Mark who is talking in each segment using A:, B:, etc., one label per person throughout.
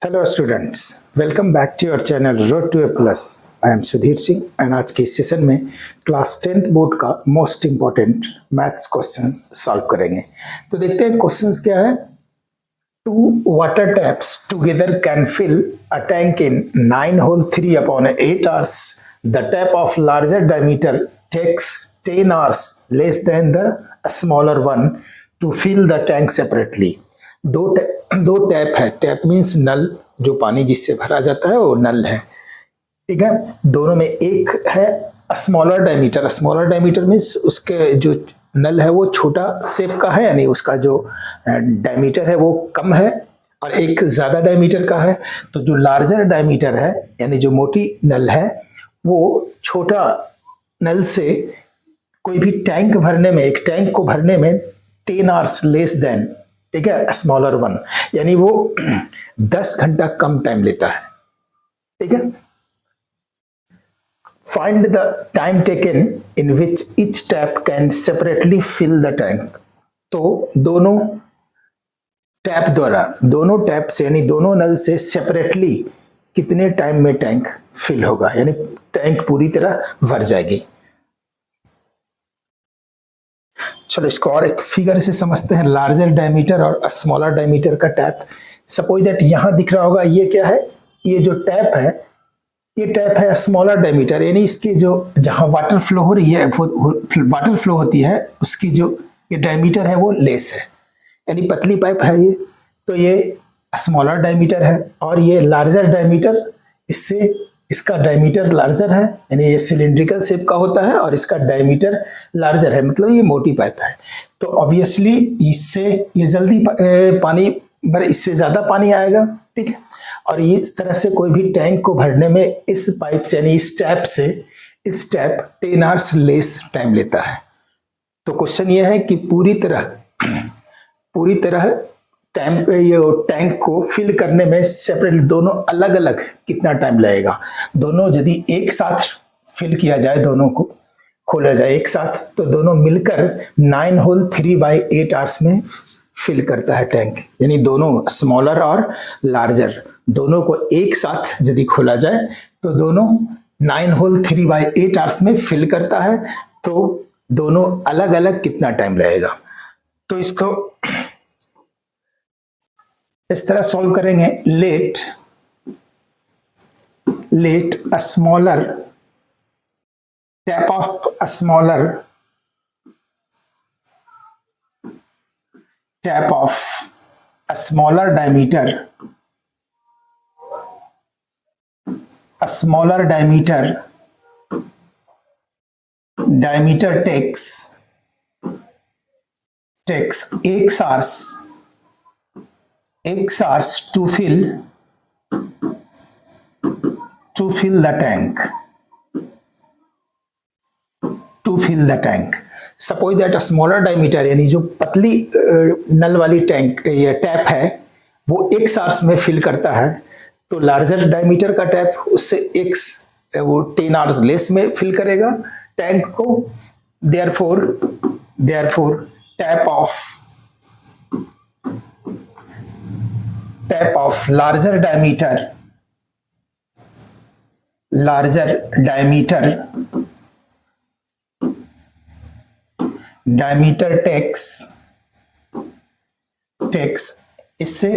A: Hello students, welcome back to your channel road to A plus. I am Sudhir Singh and आज के इस session में class 10th board का most important maths questions solve करेंगे। तो देखते हैं क्वेश्चंस क्या है। Two water taps together can fill a tank in 9 whole 3/8 hours. The tap of larger diameter takes 10 hours less than the smaller one to fill the tank separately. दो tap है। Tap means नल, जो पानी जिससे भरा जाता है वो नल है, ठीक है। दोनों में एक है smaller diameter. Smaller diameter means उसके जो नल है वो छोटा शेप का है, यानी उसका जो डायमीटर है वो कम है, और एक ज्यादा डायमीटर का है। तो जो लार्जर डायमीटर है यानी जो मोटी नल है वो छोटा नल से कोई भी टैंक भरने में, एक टैंक को भरने में 10 hours लेस देन, ठीक है, स्मॉलर वन, यानी वो 10 घंटा कम टाइम लेता है, ठीक है। Find the time taken in which each tap can separately fill the tank. तो दोनों टैप द्वारा, दोनों टैप से यानी दोनों नल से सेपरेटली कितने टाइम में टैंक फिल होगा, यानी टैंक पूरी तरह भर जाएगी। चलो इसको और एक फिगर से समझते हैं। लार्जर डायमीटर और स्मॉलर डायमीटर का टैप। सपोज दैट यहां दिख रहा होगा, ये क्या है, ये जो टैप है, ये टैप है स्मॉलर डायमीटर, यानी इसकी जो जहां वाटर फ्लो हो रही है, वाटर फ्लो होती है, उसकी जो ये डायमीटर है वो लेस है, यानी पतली पाइप है ये, तो ये स्मॉलर डायमीटर है। और ये लार्जर डायमीटर, इससे इसका डायमीटर लार्जर है, यानी ये सिलिंड्रिकल शेप का होता है और इसका डायमीटर लार्जर है, मतलब ये मोटी पाइप है। तो ऑब्वियसली इससे ये जल्दी पानी भर, इससे ज्यादा पानी आएगा, ठीक है। और इस तरह से कोई भी टैंक को भरने में इस पाइप से यानी इस टैप से, इस टैप 10 hours लेस टाइम लेता है। तो क्वेश्चन ये है कि पूरी तरह ये टैंक को फिल करने में सेपरेट, दोनों अलग अलग कितना टाइम लगेगा। दोनों यदि एक साथ फिल किया जाए, दोनों को खोला जाए एक साथ, तो दोनों मिलकर 9 होल 3/8 hours में फिल करता है टैंक। यानी दोनों स्मॉलर और लार्जर दोनों को एक साथ यदि खोला जाए तो दोनों 9 होल 3/8 hours में फिल करता है। तो दोनों अलग अलग कितना टाइम लगेगा, तो इसको इस तरह सॉल्व करेंगे। Let a smaller tap of a smaller tap of a smaller diameter, a smaller diameter takes 8 hours to fill the tank. Suppose that a smaller diameter, यानी जो पतली नल वाली टैंक या टैप है वो 1 hours में फिल करता है, तो लार्जर डायमीटर का टैप उससे वो 10 hours लेस में फिल करेगा टैंक को। Therefore tap of larger diameter takes इससे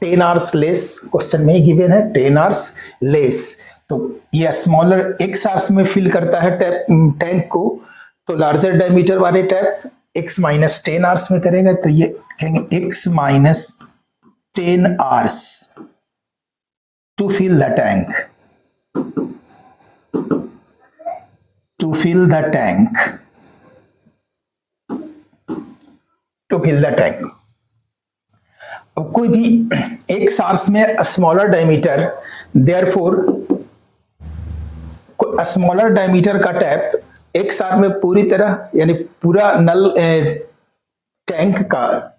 A: 10 hours लेस, क्वेश्चन में ही गिवन है 10 hours लेस। तो ये स्मॉलर 1 hours में फिल करता है टैंक को, तो लार्जर डायमीटर वाले टैप x माइनस 10 hours में करेगा, तो ये कहेंगे x minus 10 hours to fill the tank, अब कोई भी 1 hours में smaller diameter, therefore smaller diameter का टैप 1 hour में पूरी तरह, यानी पूरा नल टैंक का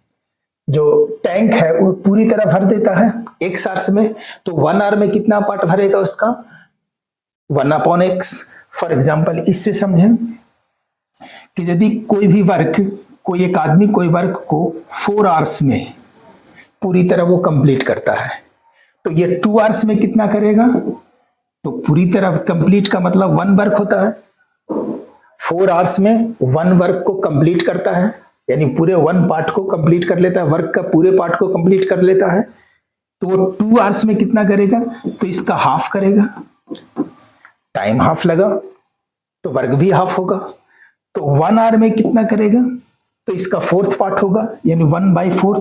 A: जो टैंक है वो पूरी तरह भर देता है 1 hours में। तो 1 hour में कितना पार्ट भरेगा उसका, 1/x। फॉर एग्जाम्पल इससे समझें कि यदि कोई एक आदमी कोई वर्क को 4 hours में पूरी तरह वो कंप्लीट करता है, तो ये 2 आवर्स में कितना करेगा? तो पूरी तरह कंप्लीट का मतलब 1 वर्क होता है। 4 आवर्स में 1 वर्क को कंप्लीट करता है, यानी पूरे 1 पार्ट को कंप्लीट कर लेता है, वर्क का पूरे पार्ट को कंप्लीट कर लेता है। तो वो 2 आवर्स में कितना करेगा? तो इसका हाफ करेगा, टाइम हाफ लगा तो वर्क भी हाफ होगा। तो 1 आवर में कितना करेगा? तो इसका 4th पार्ट होगा, यानी 1/4।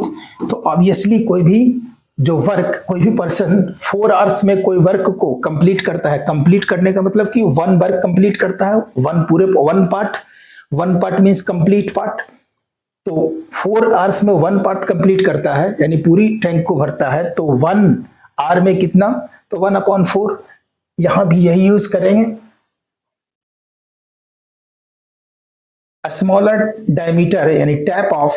A: तो ऑब्वियसली कोई भी जो वर्क, कोई भी पर्सन 4 आवर्स में कोई वर्क को कंप्लीट करता है, कंप्लीट करने का मतलब कि 1 वर्क कंप्लीट करता है, 1 पार्ट मीन्स कंप्लीट पार्ट। तो 4 आवर्स में 1 पार्ट कंप्लीट करता है, यानी पूरी टैंक को भरता है। तो 1 आवर में कितना? तो 1/4। यहां भी यही यूज करेंगे। स्मॉलर डायमीटर यानी tap of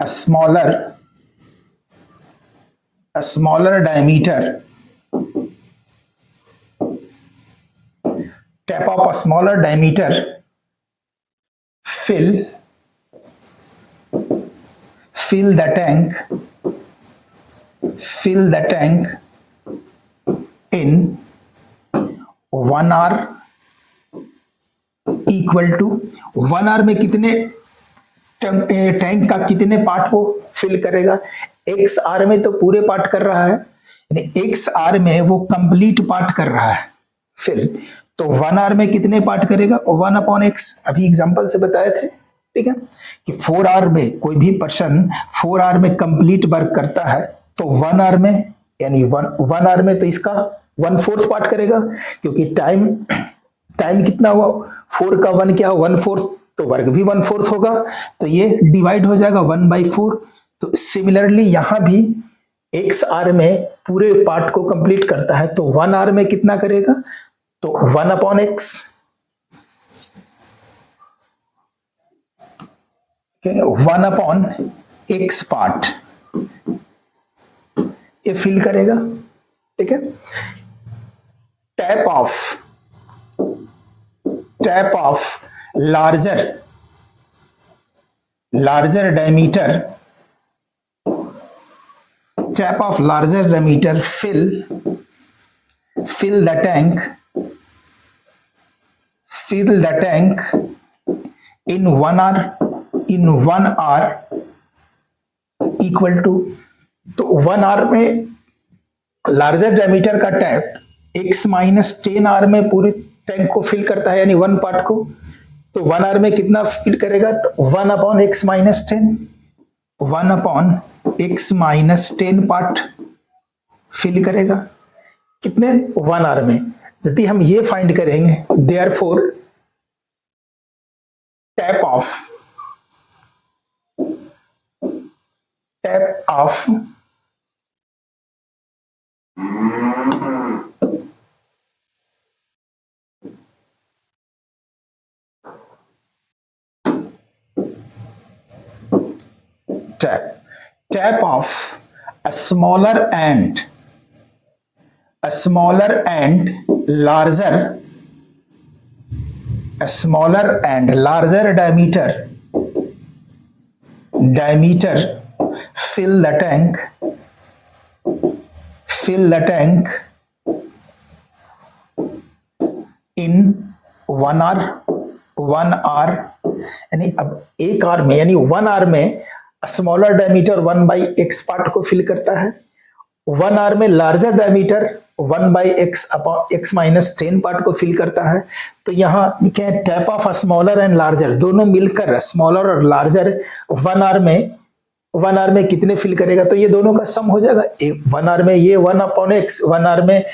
A: smaller diameter, tap of a smaller diameter fill the tank in 1 hour equal to 1 hour में कितने टैंक का कितने पार्ट वो फिल करेगा? x आवर में तो पूरे पार्ट कर रहा है, यानी x आवर में वो कंप्लीट पार्ट कर रहा है फिल। तो 1 आवर में कितने पार्ट करेगा? 1/x। अभी एग्जांपल से बताए थे, ठीक है, कि 4 आवर में कोई भी पर्सन 4 आवर में कंप्लीट वर्क करता है, तो 1 आवर में, यानी 1 आवर में तो इसका 1/4 पार्ट करेगा, क्योंकि टाइम कितना हुआ? 4 का 1 क्या? 1/4, तो वर्क भी 1/4 होगा। तो ये डिवाइड हो जाएगा 1/4। तो सिमिलरली यहां भी x आवर में पूरे पार्ट को कंप्लीट करता है, तो 1 आवर में कितना करेगा? तो 1/x, 1/x पार्ट ये फिल करेगा, ठीक है। Tap of larger diameter, tap of larger diameter fill the tank in 1 hour equal to, तो 1 आवर में लार्जर डायमीटर का टैप x माइनस 10 आवर में पूरी टैंक को फिल करता है, यानी 1 पार्ट को। तो 1 आवर में कितना फिल करेगा? तो 1/x minus 10, 1/x minus 10 part fill करेगा। कितने? 1 आवर में। यदि हम ये फाइंड करेंगे, therefore tap of tap of a smaller and larger diameter fill the tank in 1 hour, यानी अब 1 आवर में, यानी 1 आवर में स्मॉलर डायमीटर 1/x पार्ट को फिल करता है, 1 आवर में larger diameter 1/x minus 10 part को फिल करता है। तो यहाँ लिखे tap of smaller and larger, दोनों मिलकर स्मॉलर और लार्जर 1 आवर में कितने फिल करेगा? तो ये दोनों का सम हो जाएगा। 1 आवर में ये 1/x, 1 आवर में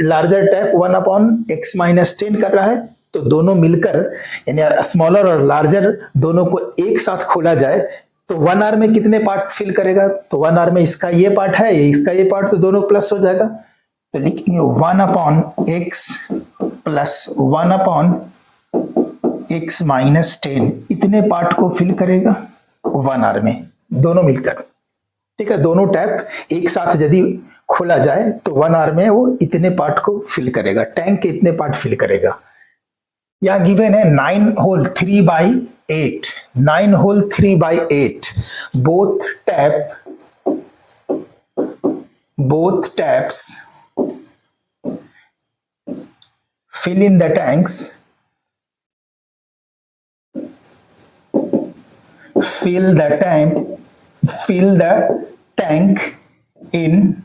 A: लार्जर टैप 1/x माइनस 10 कर रहा है, तो दोनों मिलकर, यानी स्मॉलर और लार्जर दोनों को एक साथ खोला जाए तो 1 आवर में कितने पार्ट फिल करेगा? तो 1 आवर में इसका ये पार्ट है, इसका ये पार्ट, तो दोनों प्लस हो जाएगा। तो लिखेंगे 1/x प्लस 1/x माइनस 10, इतने पार्ट को फिल करेगा 1 आवर में, दोनों मिलकर, ठीक है। दोनों टैप एक साथ यदि खोला जाए तो 1 आवर में वो इतने पार्ट को फिल करेगा, टैंक के इतने पार्ट फिल करेगा। यहाँ गिवन है 9 whole 3/8, 9 whole 3/8, both tap both taps fill in the tanks, fill the tank in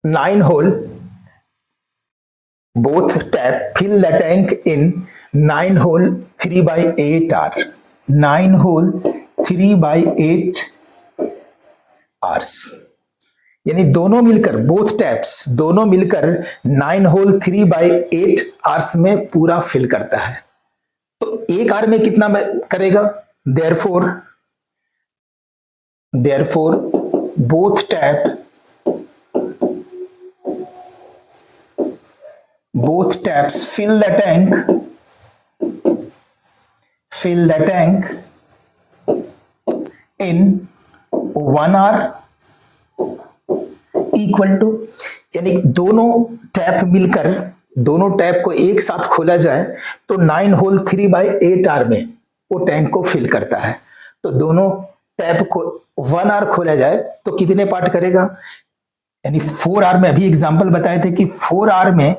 A: 9 hole. Both tap fill the tank in 9 hole 3/8 hour. 9 hole 3/8 hours. यानी दोनों मिलकर बोथ टैप्स दोनों मिलकर 9 होल 3/8 आवर्स में पूरा फिल करता है। तो एक आवर में कितना करेगा? Therefore both taps fill the tank in 1 hour equal to, यानी दोनों टैप मिलकर दोनों टैप को एक साथ खोला जाए तो 9 होल 3/8 आवर में वो टैंक को फिल करता है। तो दोनों टैप को 1 आवर खोला जाए तो कितने पार्ट करेगा? यानी 4 आवर में अभी एग्जांपल बताए थे कि 4 आवर में,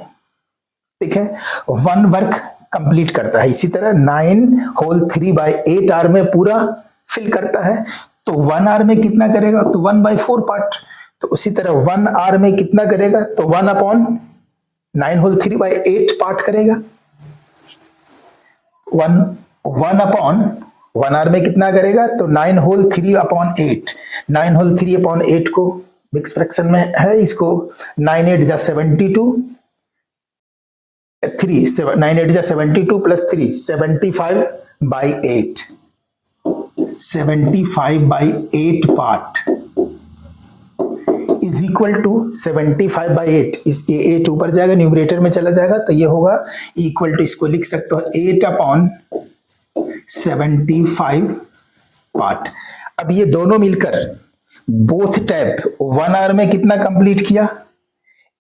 A: ठीक है, 1 वर्क कंप्लीट करता है। इसी तरह 9 होल 3/8 आवर में पूरा फिल करता है। तो 1 आवर में कितना करेगा? तो 1/4 पार्ट। तो उसी तरह 1 आवर में कितना करेगा? तो 1/9 होल 3/8 पार्ट करेगा। 1 आवर में कितना करेगा? तो 9 होल 3/8। 9 होल 3/8 को मिक्स फ्रैक्शन में है, इसको 9 8 जा 72, 9 8 जा 72 plus 3 75/8। 75/8 part is equal to 75/8। इस 8 ऊपर जाएगा, न्यूमरेटर में चला जाएगा, तो ये होगा इक्वल टू, इसको लिख सकते हो 8/75 पार्ट। अब ये दोनों मिलकर बोथ टैप 1 आवर में कितना कंप्लीट किया?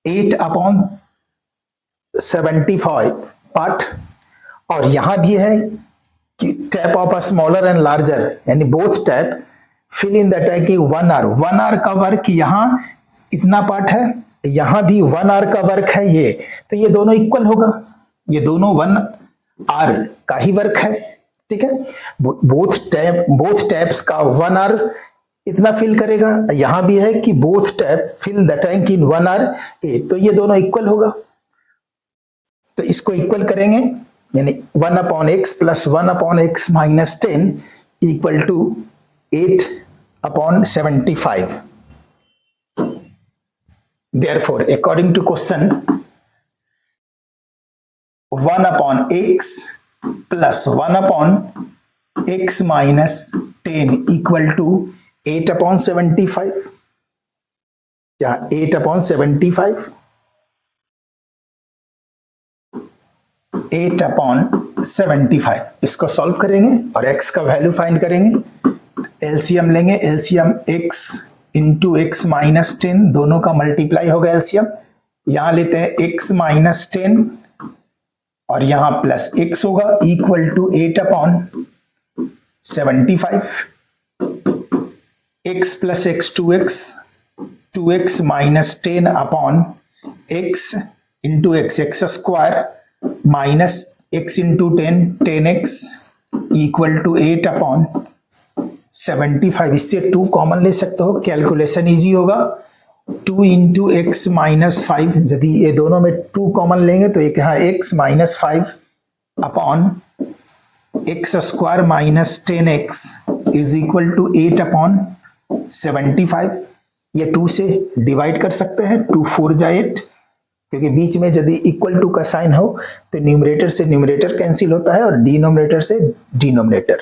A: 8/75 पार्ट। और यहां भी है कि tap of a smaller and larger, यानी both tap fill in the tank 1 hour. 1 hour का वर्क यहाँ इतना पार्ट है, यहां भी 1 आवर का वर्क है ये, तो ये दोनों इक्वल होगा। ये दोनों 1 आवर का ही वर्क है, ठीक है। बोथ टैप्स का 1 आवर इतना फिल करेगा। यहां भी है कि both tap fill the tank in 1 hour, तो ये दोनों इक्वल होगा। तो इसको इक्वल करेंगे, यानी 1/x plus 1/x minus 10 equal to 8/75। Therefore, according to question, 1/x plus 1/x minus 10 equal to 8/75। क्या 8/75? 8/75 इसको सॉल्व करेंगे और x का वैल्यू फाइंड करेंगे। एलसीएम लेंगे, LCM x into x minus 10, दोनों का मल्टीप्लाई होगा एलसीएम। यहां लेते हैं x माइनस 10 और यहां प्लस x होगा equal to 8/75। x plus x 2x minus 10 upon x into x square minus x into 10x equal to 8/75। इससे 2 कॉमन ले सकते हो, कैलकुलेशन इजी होगा। 2 इंटू एक्स माइनस 5, यदि ये दोनों में 2 कॉमन लेंगे तो एक यहाँ x minus 5 upon x square minus 10x is equal to 8/75। ये 2 से डिवाइड कर सकते हैं, 2 4 जा 8, क्योंकि बीच में यदि इक्वल टू का साइन हो तो न्यूमरेटर से न्यूमरेटर कैंसिल होता है और डिनोमिनेटर से denominator.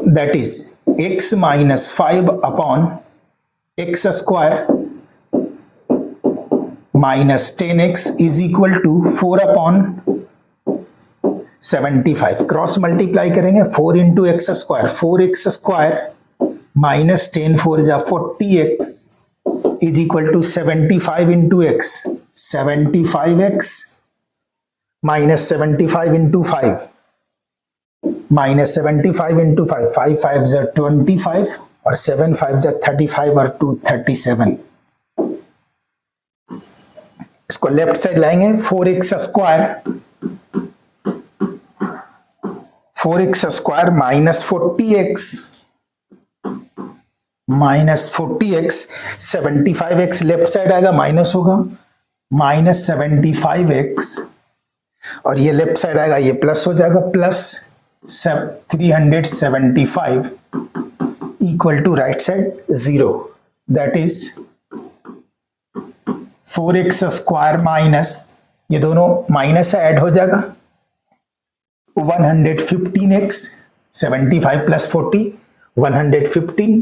A: That is x minus 5 upon x square minus 10x is equal to 4/75। Cross multiply करेंगे, 4 into x square, 4x square minus 10 4 जा 40x is equal to 75 into x, 75x minus 75 into 5 minus 75 into 5, 5 5 जा 25 और 7 5 जा 35 और 2 37। इसको left side लाएंगे, 4x square minus 40x 75x left side आएगा, minus होगा, माइनस 75x, और ये लेफ्ट साइड आएगा, ये प्लस हो जाएगा, plus 375 equal to right side 0, that is 4x square minus, ये दोनों माइनस ऐड हो जाएगा, 115x 75 plus 40 115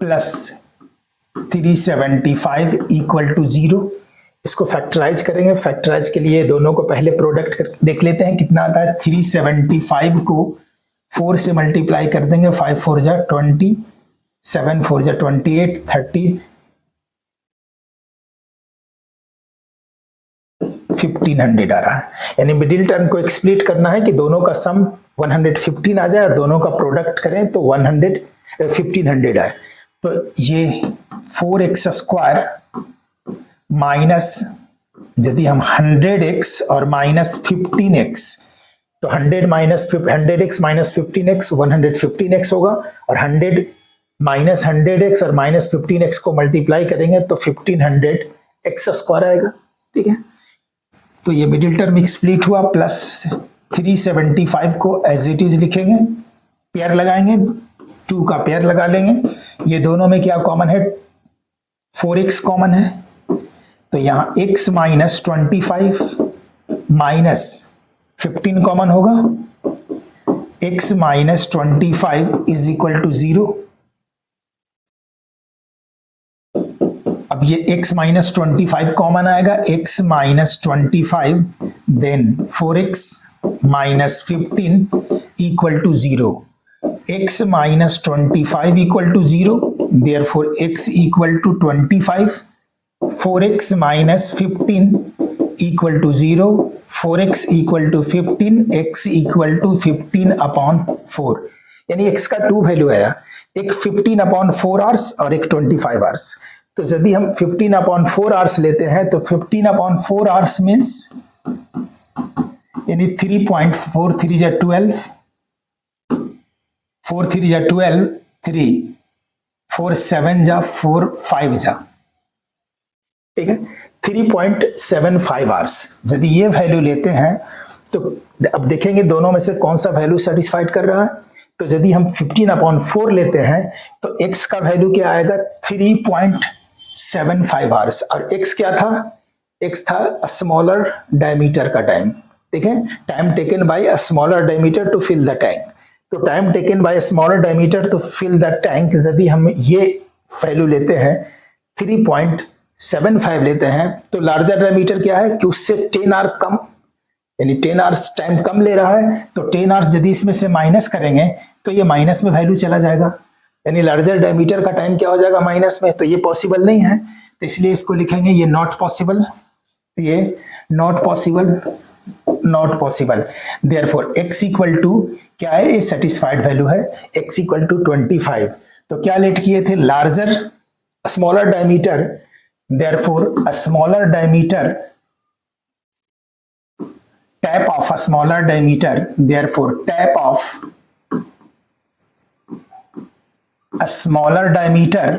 A: plus 375 equal to 0। इसको फैक्टराइज करेंगे। फैक्टराइज के लिए दोनों को पहले प्रोडक्ट देख लेते हैं कितना आता है। 375 को 4 से मल्टीप्लाई कर देंगे, 5 4 जा 20, 7 4 जा 28, 30, 1500 आ रहा है। यानी मिडिल टर्म को एक्सप्लिट करना है कि दोनों का सम 115 आ जाए और दोनों का प्रोडक्ट करें तो 1500 आए। तो ये 4x स्क्वायर माइनस, यदि हम 100x और माइनस 15x, तो 100x माइनस 15x 115x होगा, और 100 माइनस 100x और माइनस 15x को मल्टीप्लाई करेंगे तो 1500x स्क्वायर आएगा। ठीक है, तो ये मिडिल टर्म एक्सप्लिट हुआ। प्लस 375 को एज इट इज लिखेंगे, पेयर लगाएंगे, 2 का पेयर लगा लेंगे। ये दोनों में क्या कॉमन है, 4x कॉमन है, तो यहां x माइनस 25 माइनस 15 कॉमन होगा, x minus 25 is equal to 0। अब ये x माइनस 25 कॉमन आएगा, x minus 25 then 4x minus 15 equal to 0। x minus 25 equal to 0, therefore x equal to 25, 4x minus 15 equal to 0, 4x equal to 15, x equal to 15 upon 4। यानी x का 2 value आया, एक 15 upon 4 hours और एक 25 hours. तो यदि हम 15 upon 4 hours लेते हैं तो 15 upon 4 आवर्स मीन्स यानी 3.4 3 जा 12, 4 3 जा 12, 3 4 7 जा 4 5 जा, ठीक है, 3.75 आवर्स। यदि ये वैल्यू लेते हैं तो अब देखेंगे दोनों में से कौन सा वैल्यू सेटिस्फाइड कर रहा है। तो यदि हम 15/4 लेते हैं तो x का वैल्यू क्या आएगा, 3.75 आवर्स, और x क्या था, x था स्मॉलर डायमीटर का टाइम। ठीक है, time taken by a smaller diameter to fill the tank. तो time taken by smaller diameter to fill the tank, यदि हम ये वैल्यू लेते हैं 3.75 लेते हैं तो लार्जर डायमीटर क्या है कि उससे 10 आवर कम, यानी 10 आवर्स टाइम कम ले रहा है। तो 10 आवर्स यदि इसमें से माइनस करेंगे तो ये माइनस में वैल्यू चला जाएगा, यानी लार्जर डायमीटर का टाइम क्या हो जाएगा, माइनस में। तो ये पॉसिबल नहीं है, तो इसलिए इसको लिखेंगे ये नॉट पॉसिबल, ये not possible. Therefore x equal to क्या है, ये सेटिस्फाइड वैल्यू है, x इक्वल टू 25। तो क्या लेट किए थे, larger smaller diameter, therefore a smaller diameter, tap of a smaller diameter, therefore tap of a smaller diameter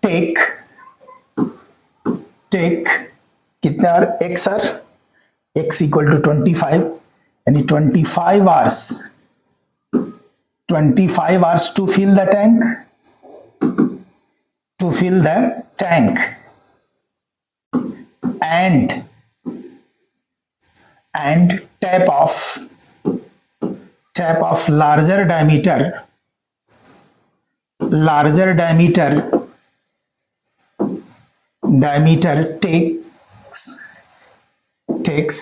A: take कितना x are, x equal to 25, यानी 25 hours to fill the tank, and tap of larger diameter takes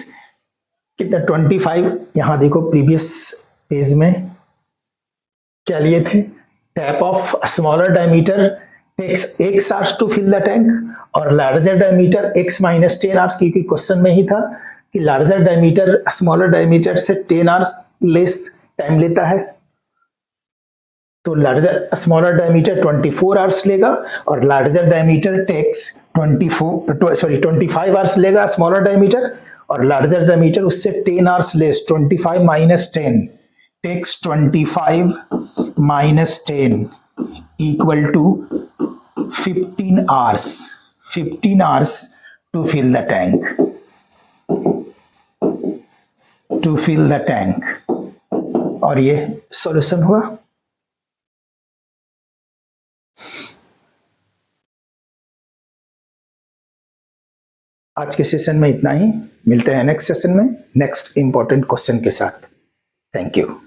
A: कितना 25। यहां देखो previous page में क्या लिए थे, tap of smaller diameter takes x hours to fill the tank और larger diameter x minus 10 hours, क्योंकि क्वेश्चन में ही था कि larger diameter smaller diameter से 10 hours less टाइम लेता है, तो लार्जर स्मॉलर डायमीटर 24 आवर्स लेगा और लार्जर डायमीटर टेक्स 25 आवर्स लेगा स्मॉलर डायमीटर, और लार्जर डायमीटर उससे 10 hours less, 25 minus 10 takes 25 minus 10 equal to 15 hours, 15 hours to fill the tank, to fill the tank. और ये सॉल्यूशन हुआ। आज के सेशन में इतना ही, मिलते हैं नेक्स्ट सेशन में नेक्स्ट इंपॉर्टेंट क्वेश्चन के साथ। Thank you.